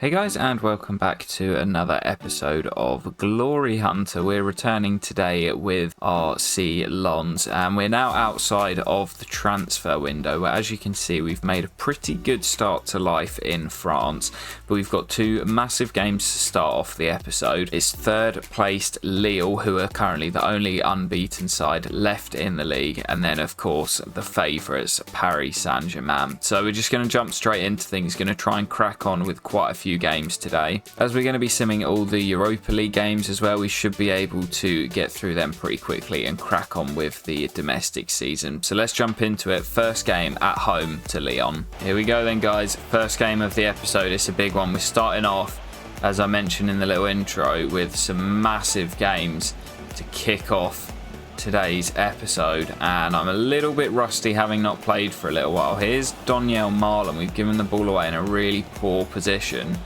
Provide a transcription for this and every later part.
Hey guys, and welcome back to another episode of Glory Hunter. We're returning today with our C Lons, and we're now outside of the transfer window, where as you can see we've made a pretty good start to life in France, but we've got two massive games to start off the episode. It's third placed Lille, who are currently the only unbeaten side left in the league, and then of course the favourites, Paris Saint-Germain. So we're just going to jump straight into things, going to try and crack on with quite a few games today. As we're going to be simming all the Europa League games as well, we should be able to get through them pretty quickly and crack on with the domestic season. So let's jump into it. First game at home to Lyon. Here we go then, guys. First game of the episode. It's a big one. We're starting off, as I mentioned in the little intro, with some massive games to kick off today's episode, and I'm a little bit rusty having not played for a little while. Here's Daniel Marlon. We've given the ball away in a really poor position.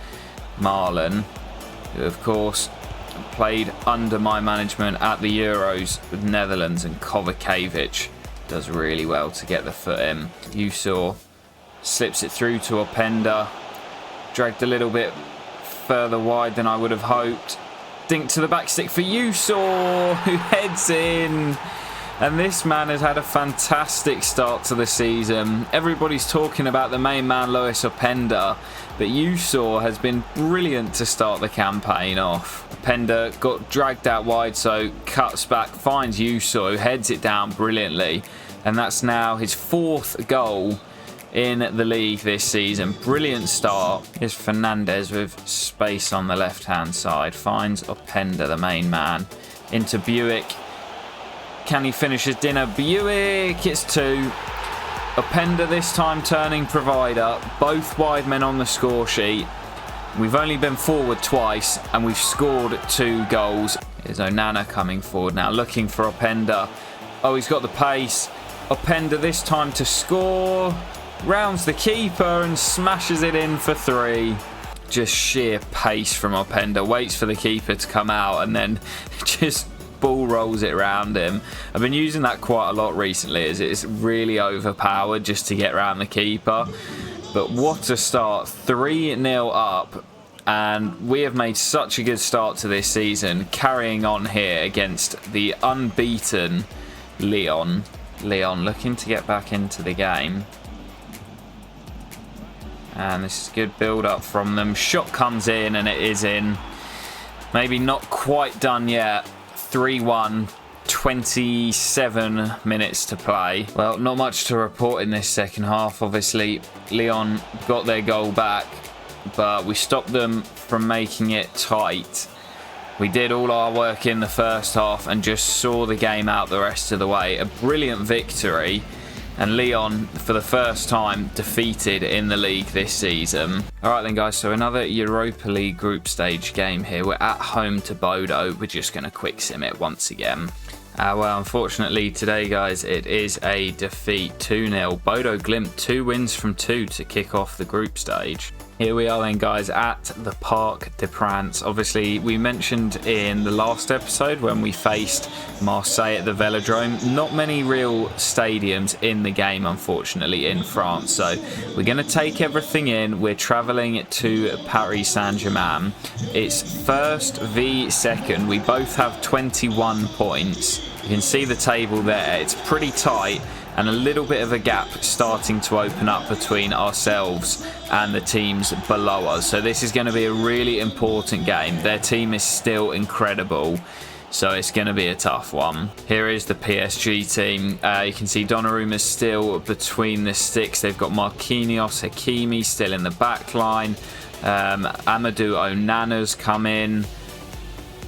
Marlon, who of course played under my management at the Euros with Netherlands, and Kovacevic does really well to get the foot in. Yusor slips it through to Openda, dragged a little bit further wide than I would have hoped. Dink to the back stick for Yusor, who heads in. And this man has had a fantastic start to the season. Everybody's talking about the main man, Lois Openda, but Yusor has been brilliant to start the campaign off. Openda got dragged out wide, so cuts back, finds Yusor, who heads it down brilliantly. And that's now his fourth goal in the league this season. Brilliant start. Here's Fernandez with space on the left hand side, finds Openda, the main man, into Buick. Can he finish his dinner? Buick, it's two. Openda this time turning provider, both wide men on the score sheet. We've only been forward twice and we've scored 2 goals. Here's Onana coming forward now, looking for Openda. Oh, he's got the pace. Openda this time to score. Rounds the keeper and smashes it in for 3. Just sheer pace from Openda. Waits for the keeper to come out and then just ball rolls it around him. I've been using that quite a lot recently, as it's really overpowered just to get around the keeper. But what a start. 3-0 up. And we have made such a good start to this season, carrying on here against the unbeaten Lyon. Lyon looking to get back into the game. And this is good build up from them. Shot comes in and it is in. Maybe not quite done yet. 3-1, 27 minutes to play. Well, not much to report in this second half. Obviously, Lyon got their goal back, but we stopped them from making it tight. We did all our work in the first half and just saw the game out the rest of the way. A brilliant victory. And Lyon, for the first time, defeated in the league this season. Alright then, guys, so another Europa League group stage game here. We're at home to Bodo. We're just going to quick sim it once again. Well, unfortunately today, guys, it is a defeat, 2-0. Bodo Glimt, 2 wins from 2 to kick off the group stage. Here we are then, guys, at the Parc des Princes. Obviously, we mentioned in the last episode when we faced Marseille at the Velodrome, not many real stadiums in the game, unfortunately, in France. So we're going to take everything in. We're travelling to Paris Saint-Germain. It's first v second. We both have 21 points. You can see the table there. It's pretty tight, and a little bit of a gap starting to open up between ourselves and the teams below us. So this is going to be a really important game. Their team is still incredible, so it's going to be a tough one. Here is the PSG team. You can see Donnarumma still between the sticks. They've got Marquinhos, Hakimi still in the back line. Amadou Onana's come in.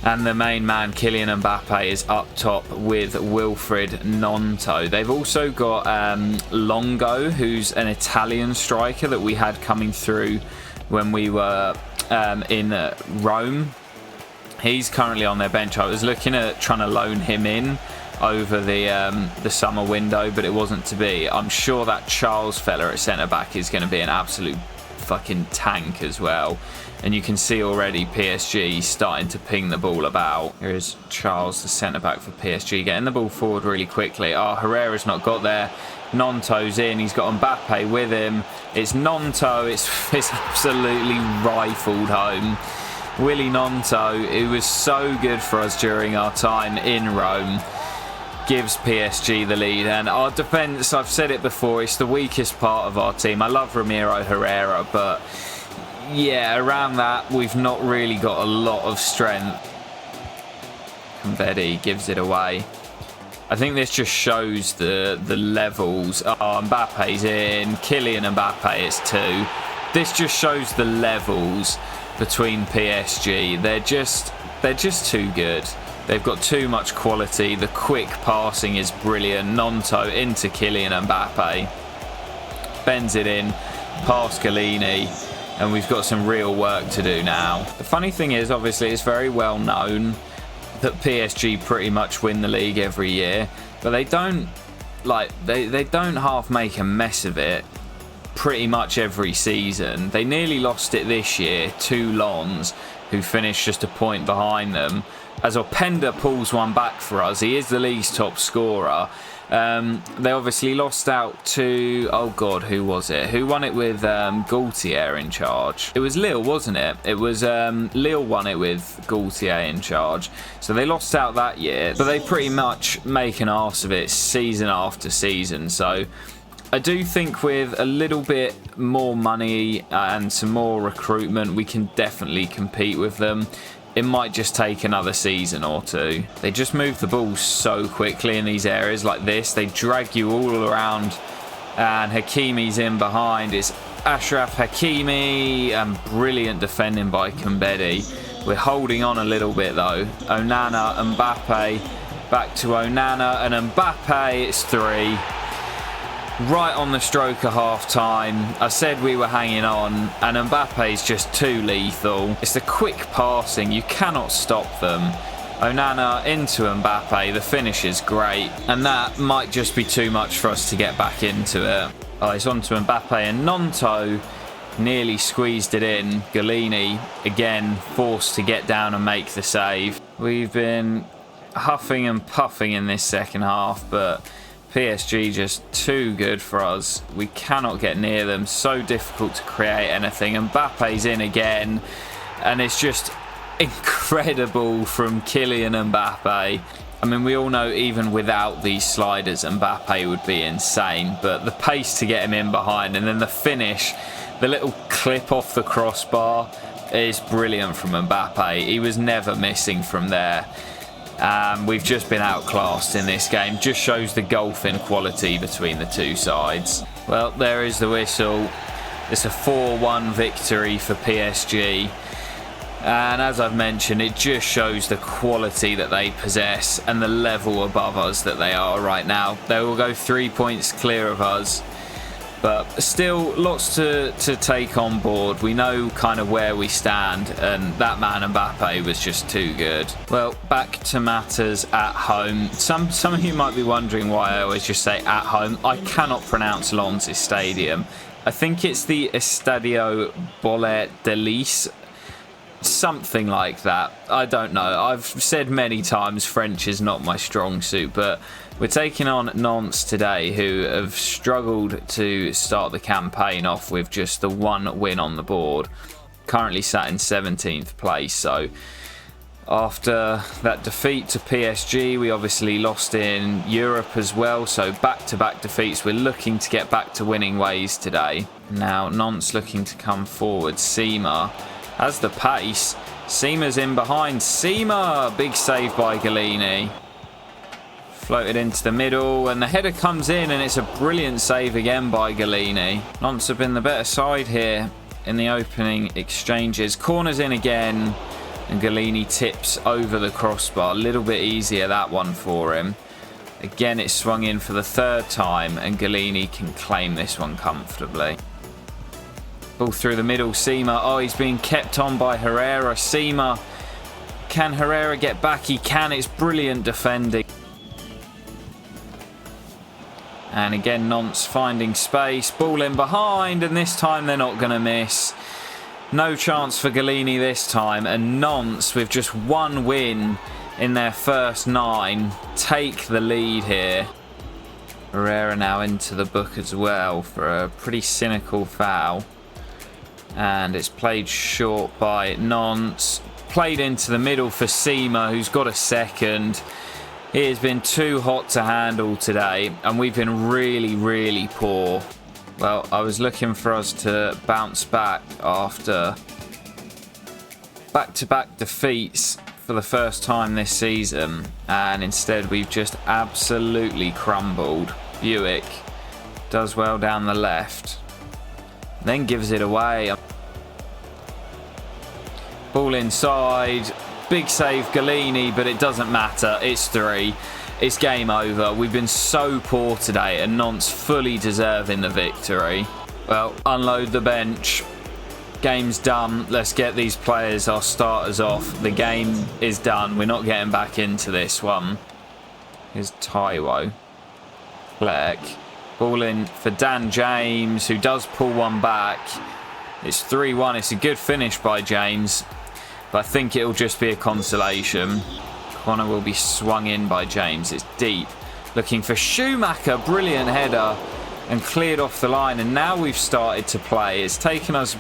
And the main man, Kylian Mbappe, is up top with Wilfried Gnonto. They've also got Longo, who's an Italian striker that we had coming through when we were in Rome. He's currently on their bench. I was looking at trying to loan him in over the summer window, but it wasn't to be. I'm sure that Charles fella at centre-back is going to be an absolute fucking tank as well. And you can see already PSG starting to ping the ball about. Here is Charles, the centre-back for PSG, getting the ball forward really quickly. Oh, Herrera's not got there. Nonto's in. He's got Mbappe with him. It's Nonto. It's absolutely rifled home. Willy Nonto, who was so good for us during our time in Rome, gives PSG the lead. And our defence, I've said it before, it's the weakest part of our team. I love Ramiro Herrera, but yeah, around that, we've not really got a lot of strength. Convetti gives it away. I think this just shows the levels. Oh, Mbappe's in. Kylian Mbappe is 2. This just shows the levels between PSG. They're just too good. They've got too much quality. The quick passing is brilliant. Nonto into Kylian Mbappe. Bends it in. Past Galini. And we've got some real work to do now. The funny thing is, obviously, it's very well known that PSG pretty much win the league every year, but they don't they don't half make a mess of it pretty much every season. They nearly lost it this year to Lens, who finished just a point behind them, as Openda pulls one back for us. He is the league's top scorer. They obviously lost out to, oh god, who was it? Who won it with Gaultier in charge? It was Lille, wasn't it? It was Lille won it with Gaultier in charge. So they lost out that year, but they pretty much make an arse of it season after season. So I do think with a little bit more money and some more recruitment, we can definitely compete with them. It might just take another season or two. They just move the ball so quickly in these areas like this. They drag you all around, and Hakimi's in behind. It's Achraf Hakimi, and brilliant defending by Convetti. We're holding on a little bit though. Onana, Mbappe, back to Onana, and Mbappe, it's 3. Right on the stroke of half time. I said we were hanging on, and Mbappe's just too lethal. It's the quick passing, you cannot stop them. Onana into Mbappe, the finish is great, and that might just be too much for us to get back into it. Oh, it's on to Mbappe, and Nonto nearly squeezed it in. Galini again forced to get down and make the save. We've been huffing and puffing in this second half, but PSG just too good for us. We cannot get near them. So difficult to create anything. Mbappe's in again, and it's just incredible from Kylian Mbappe. I mean, we all know even without these sliders, Mbappe would be insane, but the pace to get him in behind, and then the finish, the little clip off the crossbar, is brilliant from Mbappe. He was never missing from there. We've just been outclassed in this game. Just shows the gulf in quality between the two sides. Well, there is the whistle. It's a 4-1 victory for PSG. And as I've mentioned, it just shows the quality that they possess and the level above us that they are right now. They will go 3 points clear of us. But still, lots to take on board. We know kind of where we stand, and that man Mbappe was just too good. Well, back to matters at home. Some of you might be wondering why I always just say at home. I cannot pronounce Lens' stadium. I think it's the Estadio Bolet de Lis. Something like that. I don't know. I've said many times French is not my strong suit, but we're taking on Nantes today, who have struggled to start the campaign off with just the 1 win on the board. Currently sat in 17th place. So after that defeat to PSG, we obviously lost in Europe as well. So back-to-back defeats. We're looking to get back to winning ways today. Now Nantes looking to come forward. Seema has the pace. Seema's in behind. Seema! Big save by Galini. Floated into the middle, and the header comes in, and it's a brilliant save again by Galini. Nantes have been the better side here in the opening exchanges. Corners in again, and Galini tips over the crossbar. A little bit easier, that one for him. Again, it's swung in for the 3rd time, and Galini can claim this one comfortably. Ball through the middle, Seema. Oh, he's being kept on by Herrera. Seema, can Herrera get back? He can. It's brilliant defending. And again, Nantes finding space. Ball in behind, and this time they're not going to miss. No chance for Galini this time. And Nantes, with just 1 win in their first 9, take the lead here. Herrera now into the book as well for a pretty cynical foul. And it's played short by Nonce. Played into the middle for Seema, who's got a second. He has been too hot to handle today, and we've been really, really poor. Well, I was looking for us to bounce back after back-to-back defeats for the first time this season, and instead we've just absolutely crumbled. Buick does well down the left, then gives it away. Ball inside, big save Galini, but it doesn't matter. It's 3. It's game over. We've been so poor today, and Nonce fully deserving the victory. Well, unload the bench. Game's done. Let's get these players, our starters, off. The game is done. We're not getting back into this one. Here's Taiwo. Fleck. Ball in for Dan James, who does pull one back. It's 3-1. It's a good finish by James, but I think it'll just be a consolation. Corner will be swung in by James. It's deep. Looking for Schumacher. Brilliant header. And cleared off the line. And now we've started to play. It's taken us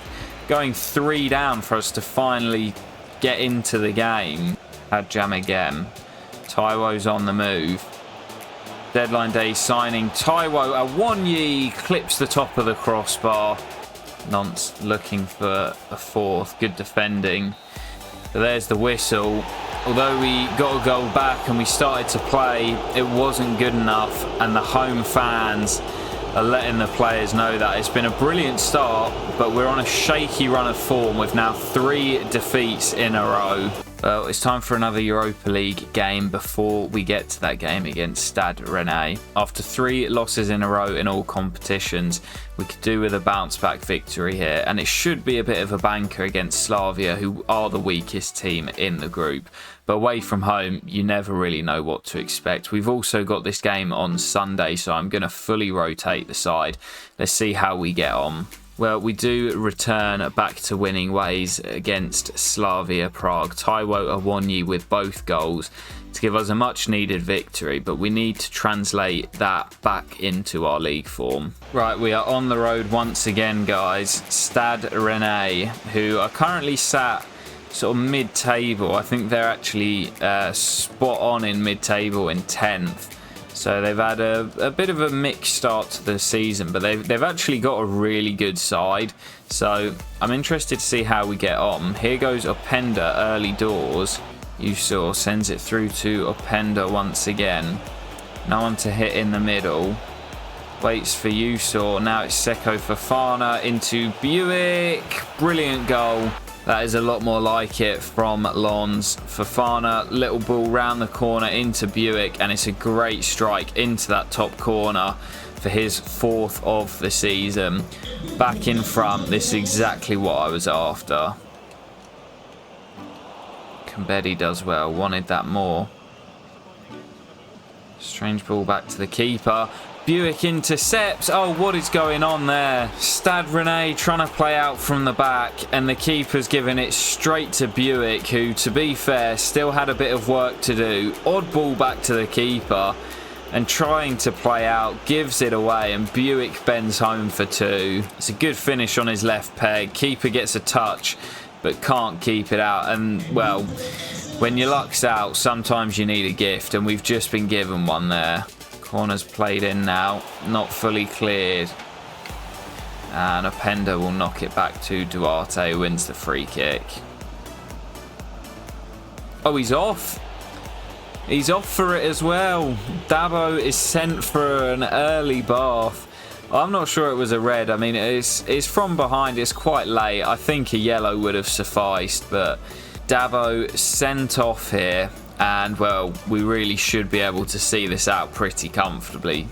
going 3 down for us to finally get into the game. Had jam again. Taiwo's on the move. Deadline day signing. Taiwo Awonyi clips the top of the crossbar. Nonce looking for a fourth. Good defending. So there's the whistle. Although we got a goal back and we started to play, it wasn't good enough, and the home fans are letting the players know that. It's been a brilliant start, but we're on a shaky run of form with now 3 defeats in a row. Well, it's time for another Europa League game before we get to that game against Stade Rennais. After 3 losses in a row in all competitions, we could do with a bounce-back victory here, and it should be a bit of a banker against Slavia, who are the weakest team in the group. But away from home, you never really know what to expect. We've also got this game on Sunday, so I'm going to fully rotate the side. Let's see how we get on. Well, we do return back to winning ways against Slavia Prague. Taiwo Awonyi with both goals to give us a much needed victory, but we need to translate that back into our league form. Right, we are on the road once again, guys. Stade Rennais, who are currently sat sort of mid-table. I think they're actually spot on in mid-table in 10th. So they've had a bit of a mixed start to the season, but they've actually got a really good side. So I'm interested to see how we get on. Here goes Openda early doors. Yusor sends it through to Openda once again. No one to hit in the middle. Waits for Yusor. Now it's Seko Fofana into Buick. Brilliant goal. That is a lot more like it from Lons. Fofana, little ball round the corner into Buick, and it's a great strike into that top corner for his 4th of the season. Back in front, this is exactly what I was after. Kambedi does well, wanted that more. Strange ball back to the keeper. Buick intercepts. Oh, what is going on there? Stade Rennais trying to play out from the back, and the keeper's giving it straight to Buick, who, to be fair, still had a bit of work to do. Odd ball back to the keeper, and trying to play out, gives it away, and Buick bends home for 2. It's a good finish on his left peg. Keeper gets a touch, but can't keep it out. And, well, when your luck's out, sometimes you need a gift, and we've just been given one there. Corner's played in now, not fully cleared. And Openda will knock it back to Duarte, who wins the free kick. Oh, he's off. He's off for it as well. Dabo is sent for an early bath. I'm not sure it was a red. I mean, it's from behind. It's quite late. I think a yellow would have sufficed, but Dabo sent off here. And, well, we really should be able to see this out pretty comfortably.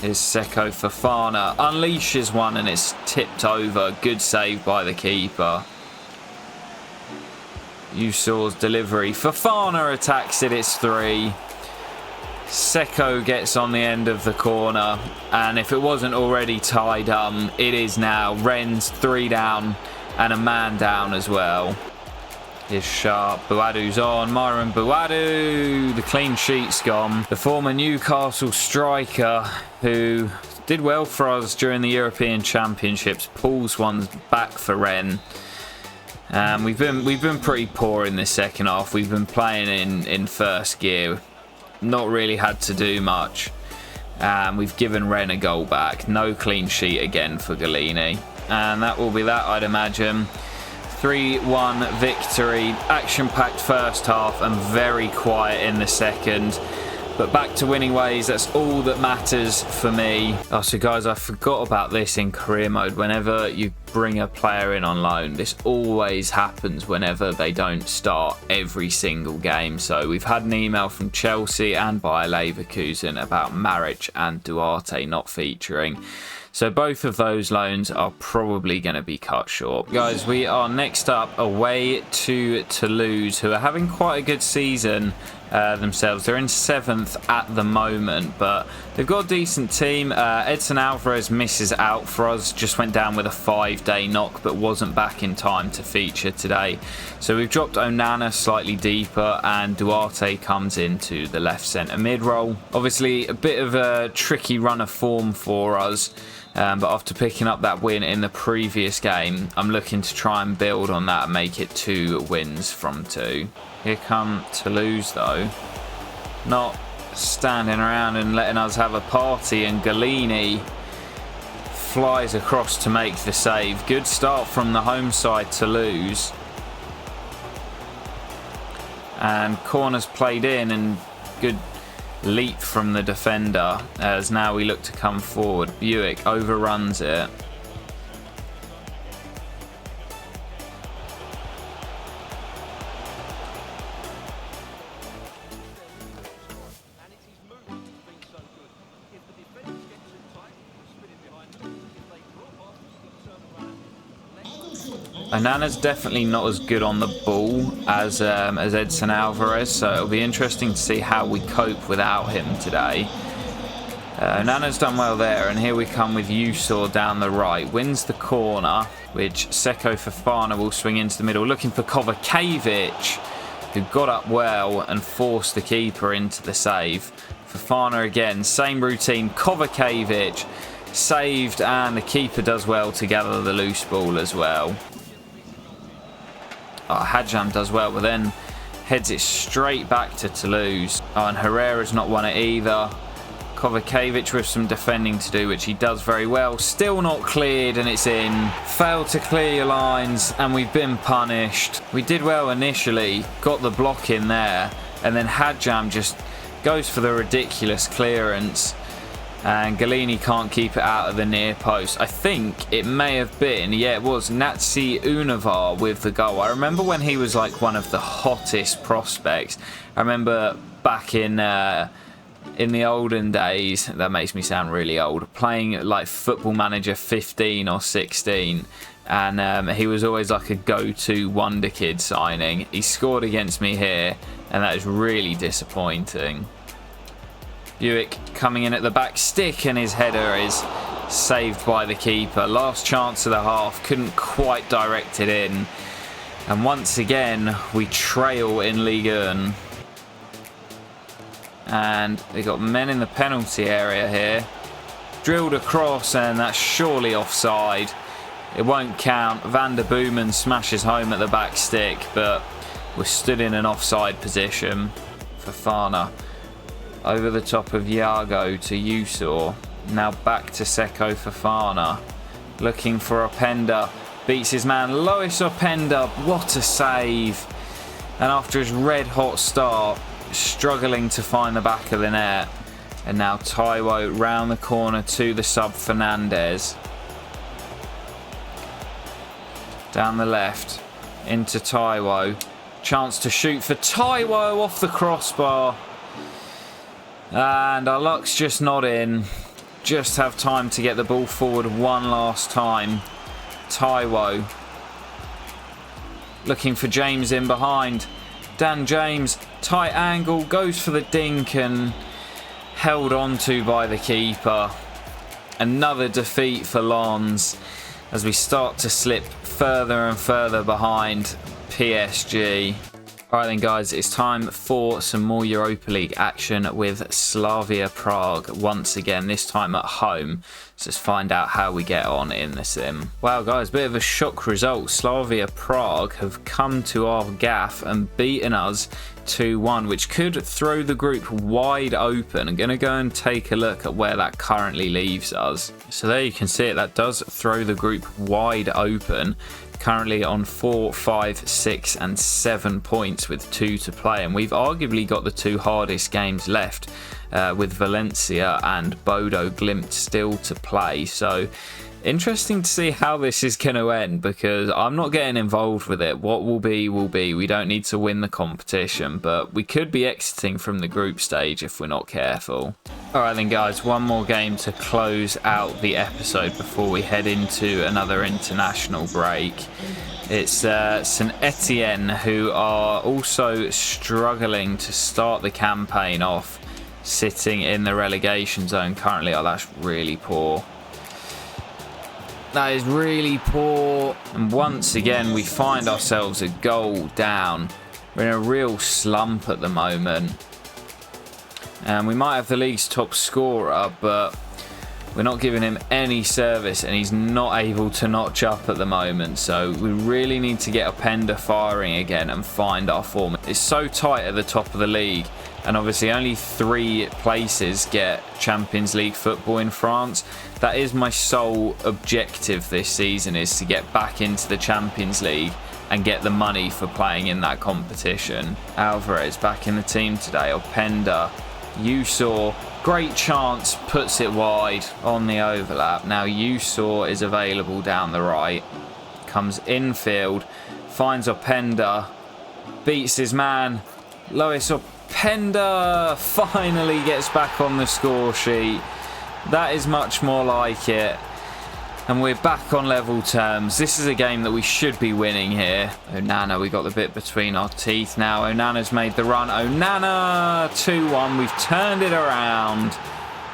Here's Seko Fofana. Unleashes one and it's tipped over. Good save by the keeper. Yusor's delivery. Fofana attacks it. It's 3. Seko gets on the end of the corner. And if it wasn't already tied it is now. Rennes 3 down and a man down as well. Here's Sharp. Buadu's on. Myron Buadu. The clean sheet's gone. The former Newcastle striker who did well for us during the European Championships pulls one back for Rennes. We've been pretty poor in this second half. We've been playing in first gear. Not really had to do much. We've given Rennes a goal back. No clean sheet again for Galini. And that will be that, I'd imagine. 3-1 victory. Action-packed first half and very quiet in the second. But back to winning ways, that's all that matters for me. Oh, so guys, I forgot about this in career mode. Whenever you bring a player in on loan, this always happens whenever they don't start every single game. So we've had an email from Chelsea and Bayer Leverkusen about Maric and Duarte not featuring. So both of those loans are probably going to be cut short. Guys, we are next up away to Toulouse, who are having quite a good season themselves. They're in 7th at the moment, but they've got a decent team. Edson Alvarez misses out for us. Just went down with a 5-day knock, but wasn't back in time to feature today. So we've dropped Onana slightly deeper, and Duarte comes into the left centre mid role. Obviously, a bit of a tricky run of form for us. But after picking up that win in the previous game, I'm looking to try and build on that and make it 2 wins from 2. Here come Toulouse though. Not standing around and letting us have a party, and Galini flies across to make the save. Good start from the home side, Toulouse. And corners played in, and good leap from the defender as now we look to come forward. Buick overruns it. Onana's definitely not as good on the ball as Edson Alvarez, so it'll be interesting to see how we cope without him today. Onana's done well there, and here we come with Yusor down the right. Wins the corner, which Seko Fofana will swing into the middle, looking for Kovacevic, who got up well and forced the keeper into the save. Fofana again, same routine. Kovacevic saved, and the keeper does well to gather the loose ball as well. Oh, Hadjam does well, but then heads it straight back to Toulouse. Oh, and Herrera's not won it either. Kovacevic with some defending to do, which he does very well. Still not cleared, and it's in. Failed to clear your lines, and we've been punished. We did well initially, got the block in there, and then Hadjam just goes for the ridiculous clearance. And Galini can't keep it out of the near post. I think it may have been, yeah, it was Natsi Unavar with the goal. I remember when he was like one of the hottest prospects. I remember back in the olden days, that makes me sound really old, playing like Football Manager 15 or 16. And he was always like a go-to wonder kid signing. He scored against me here, and that is really disappointing. Buick coming in at the back stick, and his header is saved by the keeper. Last chance of the half, couldn't quite direct it in. And once again, we trail in Ligue 1. And they got men in the penalty area here. Drilled across, and that's surely offside. It won't count. Van der Boomen smashes home at the back stick, but we're stood in an offside position. Fofana over the top of Iago to Yusor. Now back to Seko Fofana. Looking for Openda. Beats his man. Lois Openda. What a save. And after his red hot start, struggling to find the back of the net. And now Taiwo round the corner to the sub Fernandez. Down the left. Into Taiwo. Chance to shoot for Taiwo off the crossbar. And our luck's just not in. Just have time to get the ball forward one last time. Taiwo. Looking for James in behind. Dan James, tight angle, goes for the dink and held on to by the keeper. Another defeat for Lens as we start to slip further and further behind PSG. Alright then guys, it's time for some more Europa League action with Slavia Prague once again, this time at home. So let's find out how we get on in the sim. Wow guys, bit of a shock result. Slavia Prague have come to our gaff and beaten us 2-1, which could throw the group wide open. I'm going to go and take a look at where that currently leaves us. So there you can see it, that does throw the group wide open. Currently on 4, 5, 6 and 7 points with 2 to play, and we've arguably got the 2 hardest games left with Valencia and Bodo Glimt still to play. So interesting to see how this is going to end, because I'm not getting involved with it. What will be will be. We don't need to win the competition, but we could be exiting from the group stage if we're not careful. Alright then guys, one more game to close out the episode before we head into another international break. It's St Etienne, who are also struggling to start the campaign off, sitting in the relegation zone currently. Oh, that's really poor. That is really poor. And once again, we find ourselves a goal down. We're in a real slump at the moment. And we might have the league's top scorer, but we're not giving him any service, and he's not able to notch up at the moment. So we really need to get Openda firing again and find our form. It's so tight at the top of the league, and obviously only 3 places get Champions League football in France. That is my sole objective this season, is to get back into the Champions League and get the money for playing in that competition. Alvarez back in the team today. Openda, Usaw, great chance, puts it wide on the overlap. Now Usaw is available down the right, comes infield, finds Openda, beats his man. Lois Openda finally gets back on the score sheet. That is much more like it. And we're back on level terms. This is a game that we should be winning here. Onana, we got the bit between our teeth now. Onana's made the run. Onana, 2-1. We've turned it around.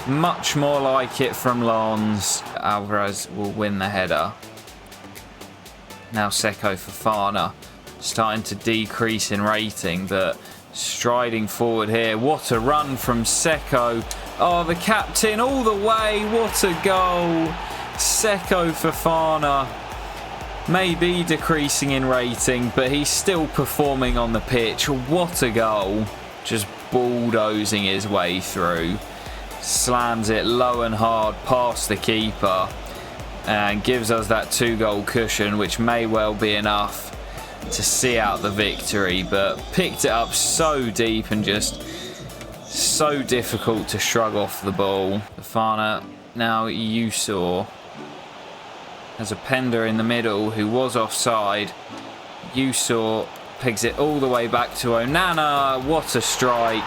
Much more like it from Lons. Alvarez will win the header. Now Seko Fofana, starting to decrease in rating, but striding forward here. What a run from Seko. Oh, the captain all the way. What a goal. Seko Fofana may be decreasing in rating, but he's still performing on the pitch. What a goal. Just bulldozing his way through. Slams it low and hard past the keeper and gives us that 2-goal cushion, which may well be enough to see out the victory, but picked it up so deep and just so difficult to shrug off the ball. Fofana, now Usaw. There's Openda in the middle, who was offside. Usaw pegs it all the way back to Onana. What a strike.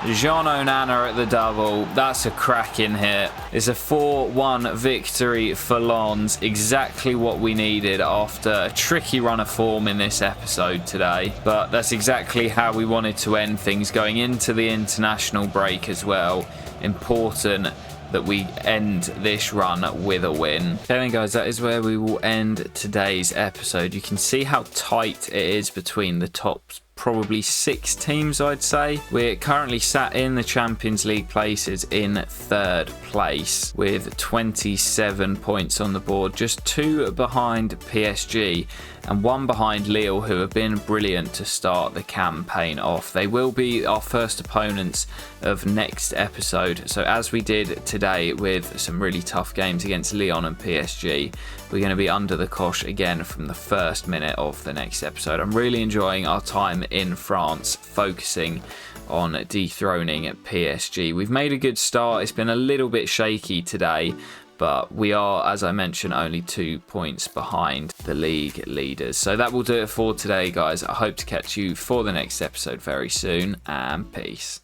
Jean Onana at the double. That's a cracking hit. It's a 4-1 victory for Lons. Exactly what we needed after a tricky run of form in this episode today. But that's exactly how we wanted to end things going into the international break as well. Important that we end this run with a win. Okay then guys, that is where we will end today's episode. You can see how tight it is between the top probably 6 teams, I'd say. We're currently sat in the Champions League places in 3rd place with 27 points on the board, just 2 behind PSG and 1 behind Lille, who have been brilliant to start the campaign off. They will be our first opponents of next episode, so as we did today with some really tough games against Lyon and PSG, we're going to be under the cosh again from the first minute of the next episode. I'm really enjoying our time in France, focusing on dethroning PSG. We've made a good start. It's been a little bit shaky today, but we are, as I mentioned, only 2 points behind the league leaders. So that will do it for today, guys. I hope to catch you for the next episode very soon, and peace.